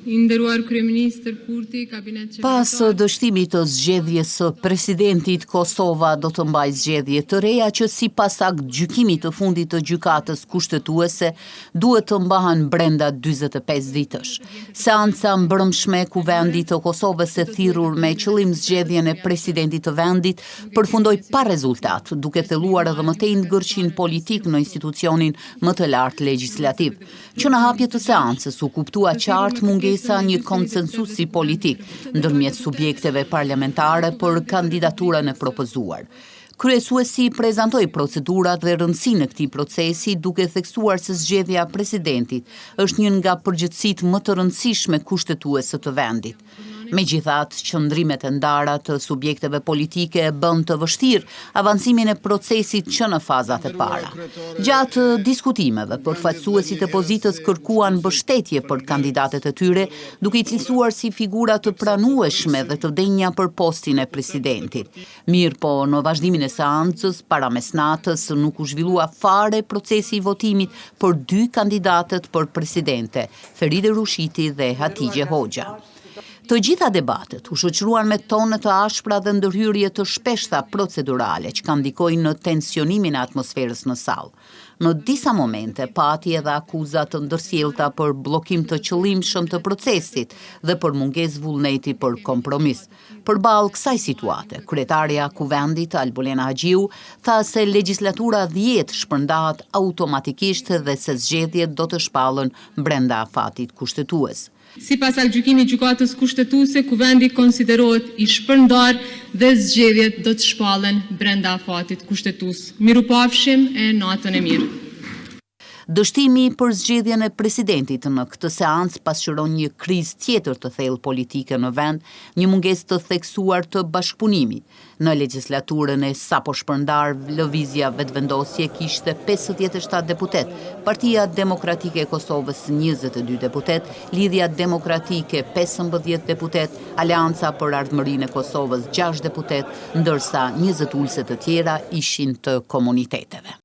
I nderuar kryeministër Kurti, kabinet qendror. Pas dështimit të zgjedhjes së presidentit, Kosova do të mbajë zgjedhje të reja që sipas gjykimit të fundit të gjykatës kushtetuese duhet të mbahen brenda 45 ditësh. Seanca mbrëmshme e Kuvendit të Kosovës e thirrur me qëllim zgjedhjen e presidentit të vendit përfundoi pa rezultat, duke thelluar edhe më tej ngërçin politik në institucionin më të lartë legjislativ. Që në hapje të seancës u kuptua qartë mungesa një konsensusi politik ndërmjet subjekteve parlamentare për kandidaturën e propozuar. Kryesuesi prezantoi procedurat dhe rëndësinë e këtij procesi duke theksuar se zgjedhja e presidentit është një nga përgjithësitë më të rëndësishme kushtetuese të vendit. Megjithatë, qëndrimet e ndara të subjekteve politike e bën të vështirë avancimin e procesit që në fazat e para. Gjatë diskutimeve, përfaqësuesit e pozitës kërkuan mbështetje për kandidatet e tyre, duke i cilësuar si figura të pranueshme dhe të denja për postin e presidentit. Mirë po, në vazhdimin e seancës, para mesnatës, nuk u zhvillua fare procesi i votimit për 2 kandidatët për presidente, Feride Rushiti dhe Hatixhe Hoxha. Të gjitha debatet u shoqëruan me tone të ashpra dhe ndërhyrje të shpeshta procedurale që kanë ndikojnë në tensionimin e atmosferës në sallë. Në disa momente pati edhe akuza të ndërsjellta për bllokim të qëllimshëm të procesit dhe për mungesë vullneti për kompromis. Përballë kësaj situate, kryetaria Kuvendit Albulena Haxhiu tha se legjislatura 10 shpërndahet automatikisht dhe se zgjedhjet do të shpallen brenda afatit kushtetues. Sipas gjykimit gjykatës kushtetuese, Kuvendi konsiderohet i shpërndar dhe zgjedhjet do të shpallen brenda afatit kushtetues. Mirupafshim e natën e mirë. Dështimi për zgjedhjen e presidentit në këtë seancë pasqyron një krizë tjetër të thellë politike në vend, një mungesë të theksuar të bashkëpunimit. Në legjislaturën e sapo shpërndar, lëvizja vetvendosje kishte 57 deputet, Partia Demokratike e Kosovës 22 deputet, Lidhja Demokratike 15 deputet, Aleanca për Ardhmërinë e Kosovës 6 deputet, ndërsa 20 ulëse të tjera ishin të komuniteteve.